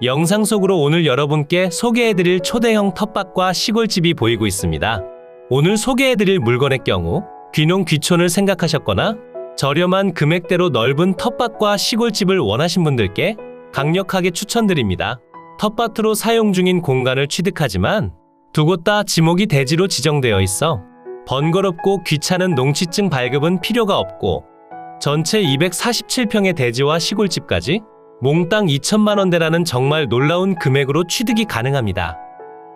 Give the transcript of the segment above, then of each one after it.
영상 속으로 오늘 여러분께 소개해드릴 초대형 텃밭과 시골집이 보이고 있습니다. 오늘 소개해드릴 물건의 경우 귀농 귀촌을 생각하셨거나 저렴한 금액대로 넓은 텃밭과 시골집을 원하신 분들께 강력하게 추천드립니다. 텃밭으로 사용 중인 공간을 취득하지만 두 곳 다 지목이 대지로 지정되어 있어 번거롭고 귀찮은 농취증 발급은 필요가 없고 전체 247평의 대지와 시골집까지 몽땅 2천만 원대라는 정말 놀라운 금액으로 취득이 가능합니다.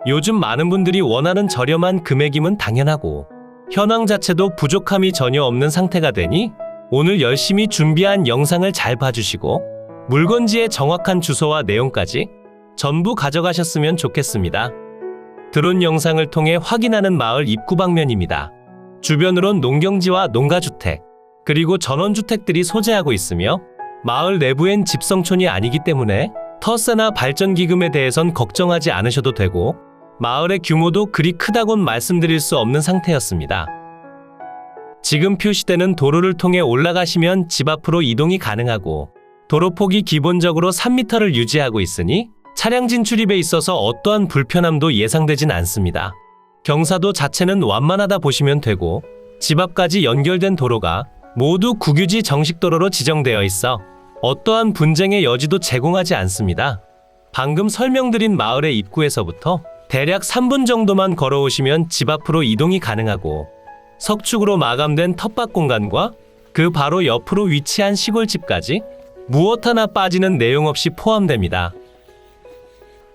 요즘 많은 분들이 원하는 저렴한 금액임은 당연하고 현황 자체도 부족함이 전혀 없는 상태가 되니 오늘 열심히 준비한 영상을 잘 봐주시고 물건지의 정확한 주소와 내용까지 전부 가져가셨으면 좋겠습니다. 드론 영상을 통해 확인하는 마을 입구 방면입니다. 주변으론 농경지와 농가주택, 그리고 전원주택들이 소재하고 있으며 마을 내부엔 집성촌이 아니기 때문에 터세나 발전기금에 대해선 걱정하지 않으셔도 되고 마을의 규모도 그리 크다곤 말씀드릴 수 없는 상태였습니다. 지금 표시되는 도로를 통해 올라가시면 집 앞으로 이동이 가능하고 도로폭이 기본적으로 3m를 유지하고 있으니 차량 진출입에 있어서 어떠한 불편함도 예상되진 않습니다. 경사도 자체는 완만하다 보시면 되고 집 앞까지 연결된 도로가 모두 국유지 정식도로로 지정되어 있어 어떠한 분쟁의 여지도 제공하지 않습니다. 방금 설명드린 마을의 입구에서부터 대략 3분 정도만 걸어오시면 집 앞으로 이동이 가능하고 석축으로 마감된 텃밭 공간과 그 바로 옆으로 위치한 시골집까지 무엇 하나 빠지는 내용 없이 포함됩니다.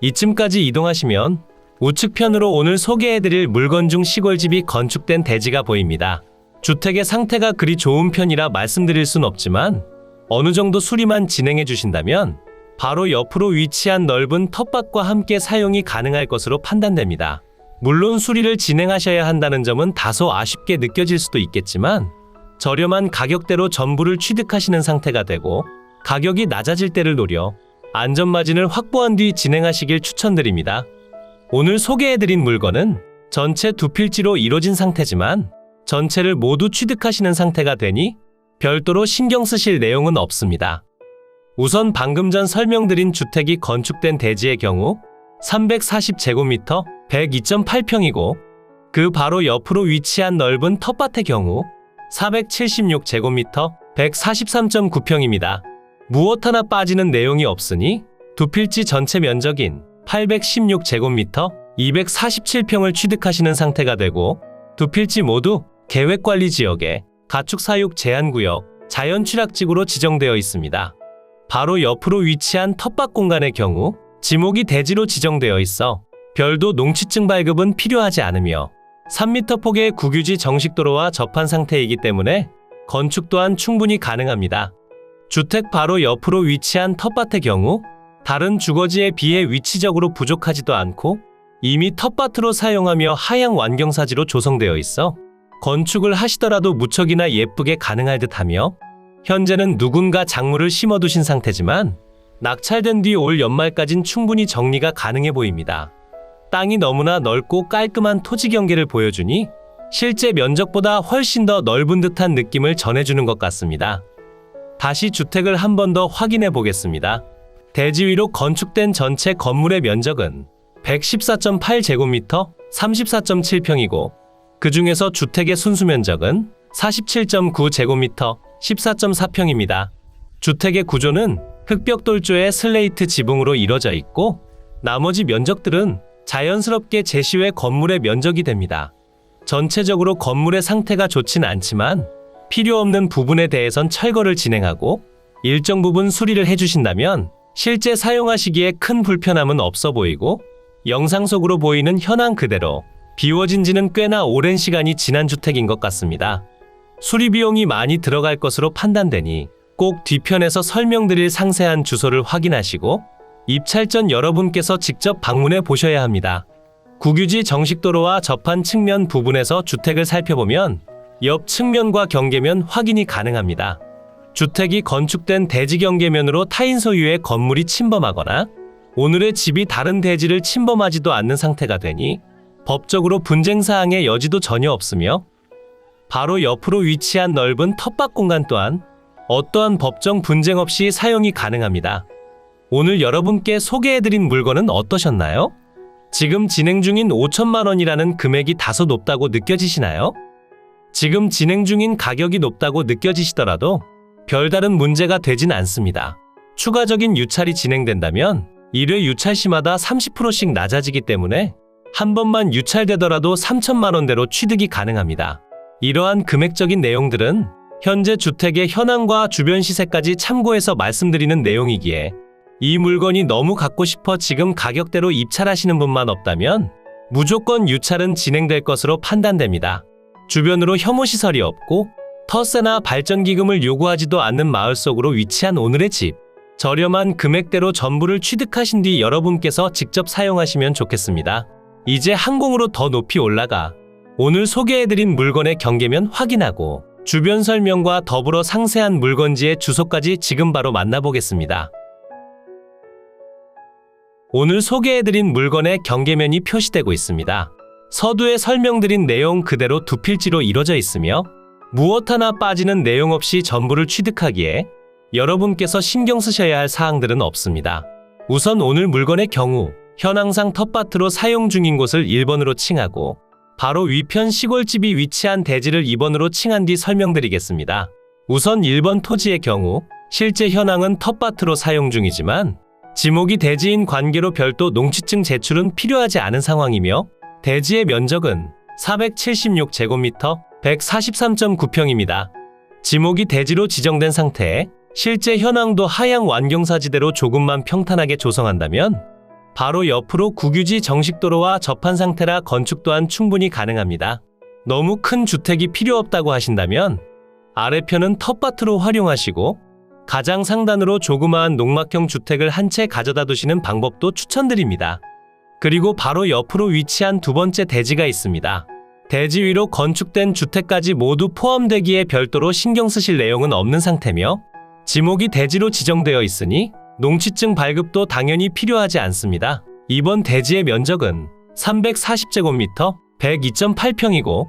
이쯤까지 이동하시면 우측편으로 오늘 소개해드릴 물건 중 시골집이 건축된 대지가 보입니다. 주택의 상태가 그리 좋은 편이라 말씀드릴 순 없지만 어느 정도 수리만 진행해 주신다면 바로 옆으로 위치한 넓은 텃밭과 함께 사용이 가능할 것으로 판단됩니다. 물론 수리를 진행하셔야 한다는 점은 다소 아쉽게 느껴질 수도 있겠지만 저렴한 가격대로 전부를 취득하시는 상태가 되고 가격이 낮아질 때를 노려 안전마진을 확보한 뒤 진행하시길 추천드립니다. 오늘 소개해드린 물건은 전체 두 필지로 이루어진 상태지만 전체를 모두 취득하시는 상태가 되니 별도로 신경 쓰실 내용은 없습니다. 우선 방금 전 설명드린 주택이 건축된 대지의 경우 340제곱미터 102.8평이고 그 바로 옆으로 위치한 넓은 텃밭의 경우 476제곱미터 143.9평입니다. 무엇 하나 빠지는 내용이 없으니 두 필지 전체 면적인 816제곱미터 247평을 취득하시는 상태가 되고 두 필지 모두 계획관리지역에 가축사육 제한구역, 자연취락지구로 지정되어 있습니다. 바로 옆으로 위치한 텃밭 공간의 경우 지목이 대지로 지정되어 있어 별도 농취증 발급은 필요하지 않으며 3m 폭의 국유지 정식도로와 접한 상태이기 때문에 건축 또한 충분히 가능합니다. 주택 바로 옆으로 위치한 텃밭의 경우 다른 주거지에 비해 위치적으로 부족하지도 않고 이미 텃밭으로 사용하며 하향 완경사지로 조성되어 있어 건축을 하시더라도 무척이나 예쁘게 가능할 듯하며 현재는 누군가 작물을 심어두신 상태지만 낙찰된 뒤 올 연말까진 충분히 정리가 가능해 보입니다. 땅이 너무나 넓고 깔끔한 토지 경계를 보여주니 실제 면적보다 훨씬 더 넓은 듯한 느낌을 전해주는 것 같습니다. 다시 주택을 한 번 더 확인해 보겠습니다. 대지 위로 건축된 전체 건물의 면적은 114.8제곱미터 34.7평이고 그 중에서 주택의 순수 면적은 47.9제곱미터 14.4평입니다. 주택의 구조는 흑벽돌조의 슬레이트 지붕으로 이뤄져 있고 나머지 면적들은 자연스럽게 제시외 건물의 면적이 됩니다. 전체적으로 건물의 상태가 좋진 않지만 필요 없는 부분에 대해선 철거를 진행하고 일정 부분 수리를 해주신다면 실제 사용하시기에 큰 불편함은 없어 보이고 영상 속으로 보이는 현황 그대로 비워진 지는 꽤나 오랜 시간이 지난 주택인 것 같습니다. 수리 비용이 많이 들어갈 것으로 판단되니 꼭 뒤편에서 설명드릴 상세한 주소를 확인하시고 입찰 전 여러분께서 직접 방문해 보셔야 합니다. 국유지 정식도로와 접한 측면 부분에서 주택을 살펴보면 옆 측면과 경계면 확인이 가능합니다. 주택이 건축된 대지 경계면으로 타인 소유의 건물이 침범하거나 오늘의 집이 다른 대지를 침범하지도 않는 상태가 되니 법적으로 분쟁사항의 여지도 전혀 없으며 바로 옆으로 위치한 넓은 텃밭 공간 또한 어떠한 법정 분쟁 없이 사용이 가능합니다. 오늘 여러분께 소개해드린 물건은 어떠셨나요? 지금 진행 중인 5천만 원이라는 금액이 다소 높다고 느껴지시나요? 지금 진행 중인 가격이 높다고 느껴지시더라도 별다른 문제가 되진 않습니다. 추가적인 유찰이 진행된다면 1회 유찰 시마다 30%씩 낮아지기 때문에 한 번만 유찰되더라도 3천만 원대로 취득이 가능합니다. 이러한 금액적인 내용들은 현재 주택의 현황과 주변 시세까지 참고해서 말씀드리는 내용이기에 이 물건이 너무 갖고 싶어 지금 가격대로 입찰하시는 분만 없다면 무조건 유찰은 진행될 것으로 판단됩니다. 주변으로 혐오시설이 없고 터세나 발전기금을 요구하지도 않는 마을 속으로 위치한 오늘의 집. 저렴한 금액대로 전부를 취득하신 뒤 여러분께서 직접 사용하시면 좋겠습니다. 이제 항공으로 더 높이 올라가 오늘 소개해드린 물건의 경계면 확인하고 주변 설명과 더불어 상세한 물건지의 주소까지 지금 바로 만나보겠습니다. 오늘 소개해드린 물건의 경계면이 표시되고 있습니다. 서두에 설명드린 내용 그대로 두 필지로 이루어져 있으며 무엇 하나 빠지는 내용 없이 전부를 취득하기에 여러분께서 신경 쓰셔야 할 사항들은 없습니다. 우선 오늘 물건의 경우 현황상 텃밭으로 사용 중인 곳을 1번으로 칭하고 바로 위편 시골집이 위치한 대지를 2번으로 칭한 뒤 설명드리겠습니다. 우선 1번 토지의 경우 실제 현황은 텃밭으로 사용 중이지만 지목이 대지인 관계로 별도 농취증 제출은 필요하지 않은 상황이며 대지의 면적은 476제곱미터 143.9평입니다. 지목이 대지로 지정된 상태에 실제 현황도 하향 완경사지대로 조금만 평탄하게 조성한다면 바로 옆으로 국유지 정식도로와 접한 상태라 건축 또한 충분히 가능합니다. 너무 큰 주택이 필요 없다고 하신다면 아래편은 텃밭으로 활용하시고 가장 상단으로 조그마한 농막형 주택을 한 채 가져다 두시는 방법도 추천드립니다. 그리고 바로 옆으로 위치한 두 번째 대지가 있습니다. 대지 위로 건축된 주택까지 모두 포함되기에 별도로 신경 쓰실 내용은 없는 상태며 지목이 대지로 지정되어 있으니 농취증 발급도 당연히 필요하지 않습니다. 이번 대지의 면적은 340제곱미터 102.8평이고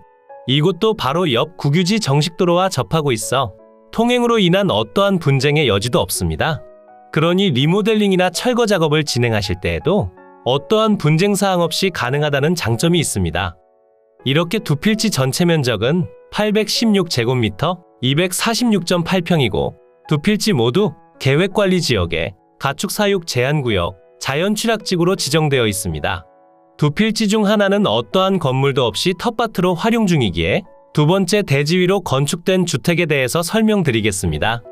이곳도 바로 옆 국유지 정식도로와 접하고 있어 통행으로 인한 어떠한 분쟁의 여지도 없습니다. 그러니 리모델링이나 철거 작업을 진행하실 때에도 어떠한 분쟁 사항 없이 가능하다는 장점이 있습니다. 이렇게 두 필지 전체 면적은 816제곱미터 246.8평이고 두 필지 모두 계획관리지역에 가축사육 제한구역, 자연취락지구로 지정되어 있습니다. 두 필지 중 하나는 어떠한 건물도 없이 텃밭으로 활용 중이기에 두 번째 대지 위로 건축된 주택에 대해서 설명드리겠습니다.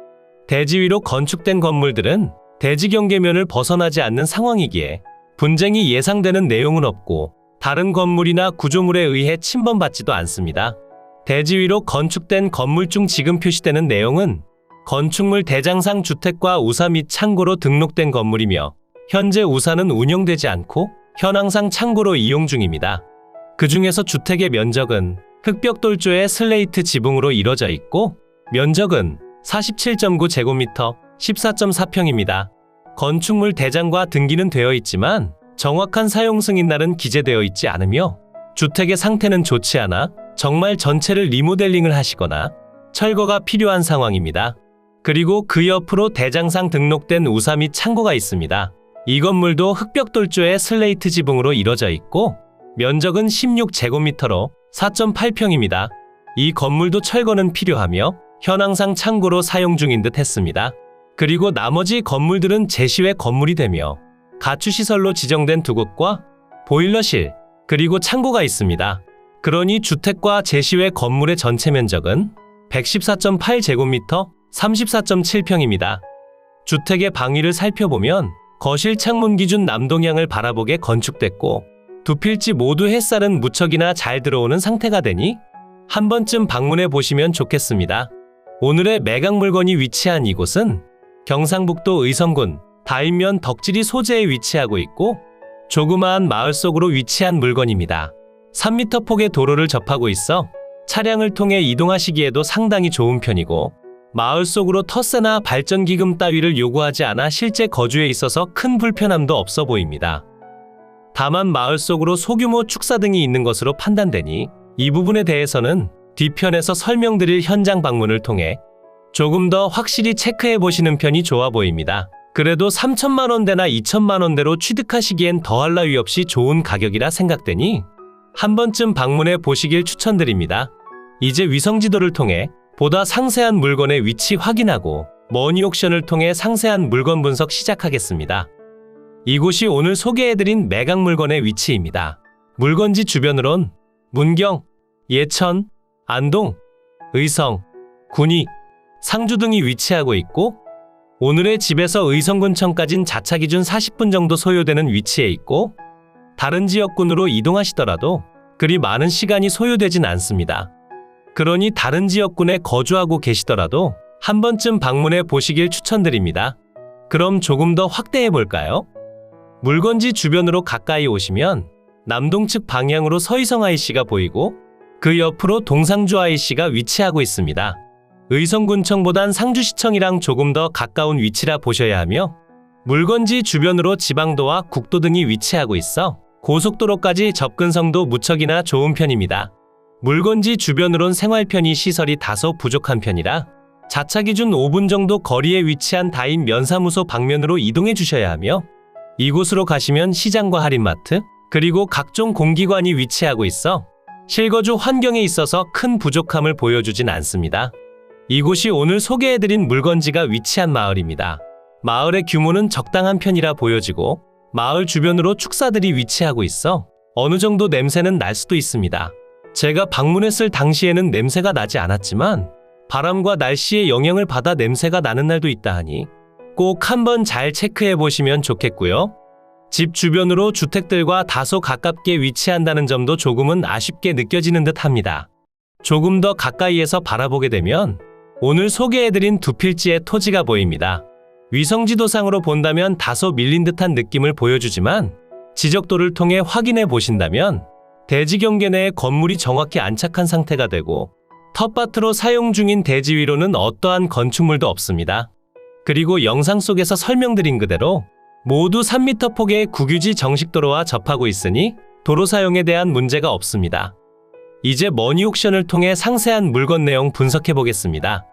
대지 위로 건축된 건물들은 대지 경계면을 벗어나지 않는 상황이기에 분쟁이 예상되는 내용은 없고 다른 건물이나 구조물에 의해 침범받지도 않습니다. 대지 위로 건축된 건물 중 지금 표시되는 내용은 건축물 대장상 주택과 우사 및 창고로 등록된 건물이며 현재 우사는 운영되지 않고 현황상 창고로 이용 중입니다. 그 중에서 주택의 면적은 흑벽돌조의 슬레이트 지붕으로 이뤄져 있고 면적은 47.9제곱미터 14.4평입니다. 건축물 대장과 등기는 되어 있지만 정확한 사용 승인날은 기재되어 있지 않으며 주택의 상태는 좋지 않아 정말 전체를 리모델링을 하시거나 철거가 필요한 상황입니다. 그리고 그 옆으로 대장상 등록된 우사 및 창고가 있습니다. 이 건물도 흑벽돌조의 슬레이트 지붕으로 이뤄져 있고 면적은 16제곱미터로 4.8평입니다. 이 건물도 철거는 필요하며 현황상 창고로 사용 중인 듯 했습니다. 그리고 나머지 건물들은 제시외 건물이 되며 가축시설로 지정된 두 곳과 보일러실, 그리고 창고가 있습니다. 그러니 주택과 제시외 건물의 전체 면적은 114.8제곱미터 34.7평입니다. 주택의 방위를 살펴보면 거실 창문 기준 남동향을 바라보게 건축됐고 두 필지 모두 햇살은 무척이나 잘 들어오는 상태가 되니 한 번쯤 방문해 보시면 좋겠습니다. 오늘의 매각 물건이 위치한 이곳은 경상북도 의성군 다인면 덕지리 소재에 위치하고 있고 조그마한 마을 속으로 위치한 물건입니다. 3m 폭의 도로를 접하고 있어 차량을 통해 이동하시기에도 상당히 좋은 편이고 마을 속으로 터세나 발전기금 따위를 요구하지 않아 실제 거주에 있어서 큰 불편함도 없어 보입니다. 다만 마을 속으로 소규모 축사 등이 있는 것으로 판단되니 이 부분에 대해서는 뒤편에서 설명드릴 현장 방문을 통해 조금 더 확실히 체크해 보시는 편이 좋아 보입니다. 그래도 3천만 원대나 2천만 원대로 취득하시기엔 더할 나위 없이 좋은 가격이라 생각되니 한 번쯤 방문해 보시길 추천드립니다. 이제 위성지도를 통해 보다 상세한 물건의 위치 확인하고 머니옥션을 통해 상세한 물건 분석 시작하겠습니다. 이곳이 오늘 소개해드린 매각 물건의 위치입니다. 물건지 주변으론 문경, 예천, 안동, 의성, 군위, 상주 등이 위치하고 있고 오늘의 집에서 의성군청까진 자차 기준 40분 정도 소요되는 위치에 있고 다른 지역군으로 이동하시더라도 그리 많은 시간이 소요되진 않습니다. 그러니 다른 지역군에 거주하고 계시더라도 한 번쯤 방문해 보시길 추천드립니다. 그럼 조금 더 확대해 볼까요? 물건지 주변으로 가까이 오시면 남동측 방향으로 서의성 IC가 보이고 그 옆으로 동상주 IC가 위치하고 있습니다. 의성군청보단 상주시청이랑 조금 더 가까운 위치라 보셔야 하며 물건지 주변으로 지방도와 국도 등이 위치하고 있어 고속도로까지 접근성도 무척이나 좋은 편입니다. 물건지 주변으론 생활 편의 시설이 다소 부족한 편이라 자차 기준 5분 정도 거리에 위치한 다인 면사무소 방면으로 이동해 주셔야 하며 이곳으로 가시면 시장과 할인마트 그리고 각종 공기관이 위치하고 있어 실거주 환경에 있어서 큰 부족함을 보여주진 않습니다. 이곳이 오늘 소개해드린 물건지가 위치한 마을입니다. 마을의 규모는 적당한 편이라 보여지고 마을 주변으로 축사들이 위치하고 있어 어느 정도 냄새는 날 수도 있습니다. 제가 방문했을 당시에는 냄새가 나지 않았지만 바람과 날씨의 영향을 받아 냄새가 나는 날도 있다 하니 꼭 한번 잘 체크해 보시면 좋겠고요. 집 주변으로 주택들과 다소 가깝게 위치한다는 점도 조금은 아쉽게 느껴지는 듯 합니다. 조금 더 가까이에서 바라보게 되면 오늘 소개해드린 두 필지의 토지가 보입니다. 위성지도상으로 본다면 다소 밀린 듯한 느낌을 보여주지만 지적도를 통해 확인해 보신다면 대지 경계 내에 건물이 정확히 안착한 상태가 되고 텃밭으로 사용 중인 대지 위로는 어떠한 건축물도 없습니다. 그리고 영상 속에서 설명드린 그대로 모두 3m 폭의 국유지 정식도로와 접하고 있으니 도로 사용에 대한 문제가 없습니다. 이제 머니옥션을 통해 상세한 물건 내용 분석해 보겠습니다.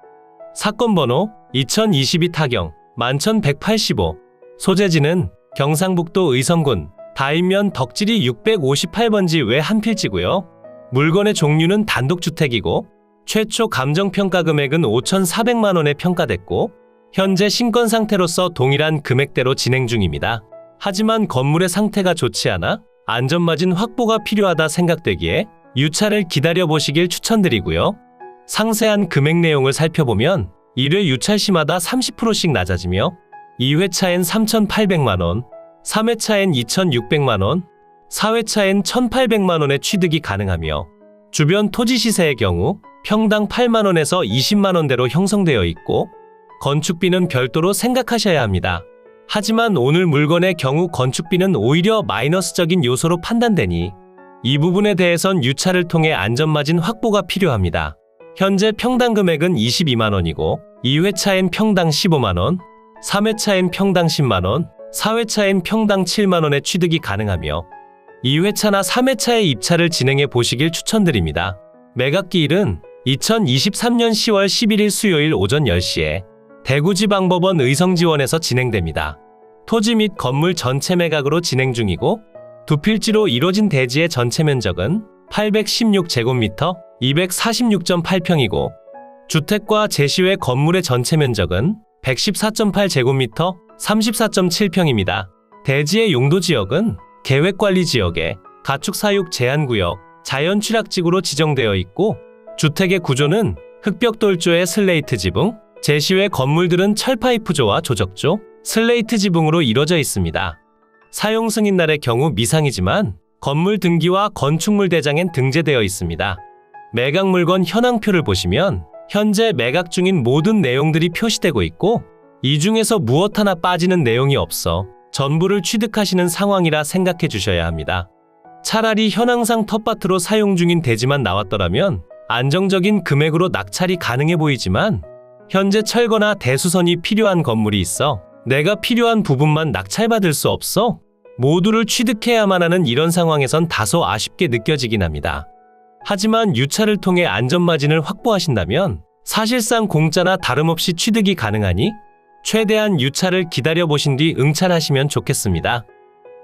사건 번호 2022 타경 11185 소재지는 경상북도 의성군 다인면 덕지리 658번지 외 한 필지고요. 물건의 종류는 단독주택이고 최초 감정평가 금액은 5,400만 원에 평가됐고 현재 신권 상태로서 동일한 금액대로 진행 중입니다. 하지만 건물의 상태가 좋지 않아 안전마진 확보가 필요하다 생각되기에 유차를 기다려보시길 추천드리고요. 상세한 금액 내용을 살펴보면 1회 유찰 시마다 30%씩 낮아지며 2회차엔 3,800만원, 3회차엔 2,600만원, 4회차엔 1,800만원의 취득이 가능하며 주변 토지 시세의 경우 평당 8만원에서 20만원대로 형성되어 있고 건축비는 별도로 생각하셔야 합니다. 하지만 오늘 물건의 경우 건축비는 오히려 마이너스적인 요소로 판단되니 이 부분에 대해선 유차를 통해 안전마진 확보가 필요합니다. 현재 평당 금액은 22만원이고 2회차엔 평당 15만원, 3회차엔 평당 10만원, 4회차엔 평당 7만원의 취득이 가능하며 2회차나 3회차의 입차를 진행해 보시길 추천드립니다. 매각기일은 2023년 10월 11일 수요일 오전 10시에 대구지방법원 의성지원에서 진행됩니다. 토지 및 건물 전체 매각으로 진행 중이고 두 필지로 이뤄진 대지의 전체 면적은 816제곱미터 246.8평이고 주택과 제시외 건물의 전체 면적은 114.8제곱미터 34.7평입니다. 대지의 용도지역은 계획관리지역에 가축사육 제한구역, 자연취락지구로 지정되어 있고 주택의 구조는 흑벽돌조의 슬레이트 지붕, 제시외 건물들은 철파이프조와 조적조, 슬레이트 지붕으로 이루어져 있습니다. 사용 승인날의 경우 미상이지만 건물 등기와 건축물 대장엔 등재되어 있습니다. 매각 물건 현황표를 보시면 현재 매각 중인 모든 내용들이 표시되고 있고 이 중에서 무엇 하나 빠지는 내용이 없어 전부를 취득하시는 상황이라 생각해 주셔야 합니다. 차라리 현황상 텃밭으로 사용 중인 대지만 나왔더라면 안정적인 금액으로 낙찰이 가능해 보이지만 현재 철거나 대수선이 필요한 건물이 있어 내가 필요한 부분만 낙찰받을 수 없어 모두를 취득해야만 하는 이런 상황에선 다소 아쉽게 느껴지긴 합니다. 하지만 유차를 통해 안전마진을 확보하신다면 사실상 공짜나 다름없이 취득이 가능하니 최대한 유찰을 기다려 보신 뒤 응찰하시면 좋겠습니다.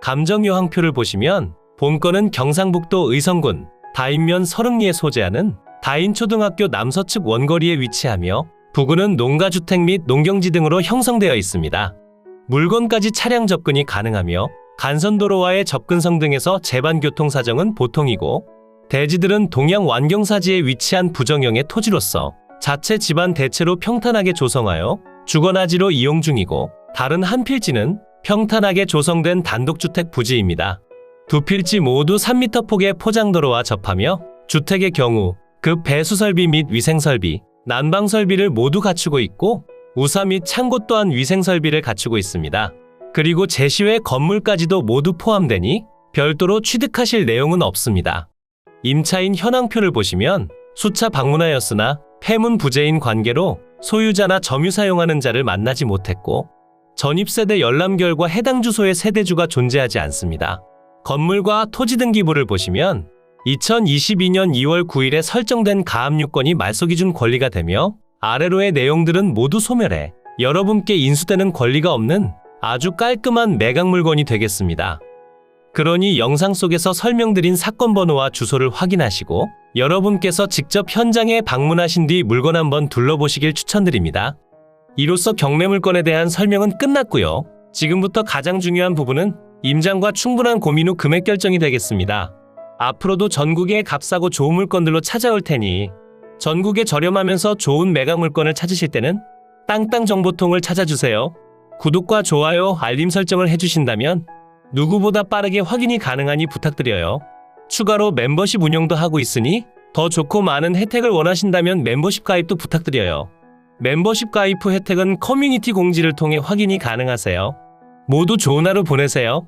감정요항표를 보시면 본건은 경상북도 의성군 다인면 서릉리에 소재하는 다인초등학교 남서측 원거리에 위치하며 부근은 농가주택 및 농경지 등으로 형성되어 있습니다. 물건까지 차량 접근이 가능하며 간선도로와의 접근성 등에서 제반교통 사정은 보통이고 대지들은 동양 완경사지에 위치한 부정형의 토지로서 자체 집안 대체로 평탄하게 조성하여 주거나지로 이용 중이고 다른 한 필지는 평탄하게 조성된 단독주택 부지입니다. 두 필지 모두 3m 폭의 포장도로와 접하며 주택의 경우 급 배수설비 및 위생설비, 난방설비를 모두 갖추고 있고 우사 및 창고 또한 위생설비를 갖추고 있습니다. 그리고 제시외 건물까지도 모두 포함되니 별도로 취득하실 내용은 없습니다. 임차인 현황표를 보시면 수차 방문하였으나 폐문 부재인 관계로 소유자나 점유 사용하는 자를 만나지 못했고 전입세대 열람 결과 해당 주소에 세대주가 존재하지 않습니다. 건물과 토지 등기부를 보시면 2022년 2월 9일에 설정된 가압류권이 말소기준 권리가 되며 아래로의 내용들은 모두 소멸해 여러분께 인수되는 권리가 없는 아주 깔끔한 매각 물건이 되겠습니다. 그러니 영상 속에서 설명드린 사건 번호와 주소를 확인하시고 여러분께서 직접 현장에 방문하신 뒤 물건 한번 둘러보시길 추천드립니다. 이로써 경매물건에 대한 설명은 끝났고요. 지금부터 가장 중요한 부분은 임장과 충분한 고민 후 금액 결정이 되겠습니다. 앞으로도 전국의 값싸고 좋은 물건들로 찾아올 테니 전국에 저렴하면서 좋은 매각 물건을 찾으실 때는 땅땅정보통을 찾아주세요. 구독과 좋아요, 알림 설정을 해주신다면 누구보다 빠르게 확인이 가능하니 부탁드려요. 추가로 멤버십 운영도 하고 있으니 더 좋고 많은 혜택을 원하신다면 멤버십 가입도 부탁드려요. 멤버십 가입 후 혜택은 커뮤니티 공지를 통해 확인이 가능하세요. 모두 좋은 하루 보내세요.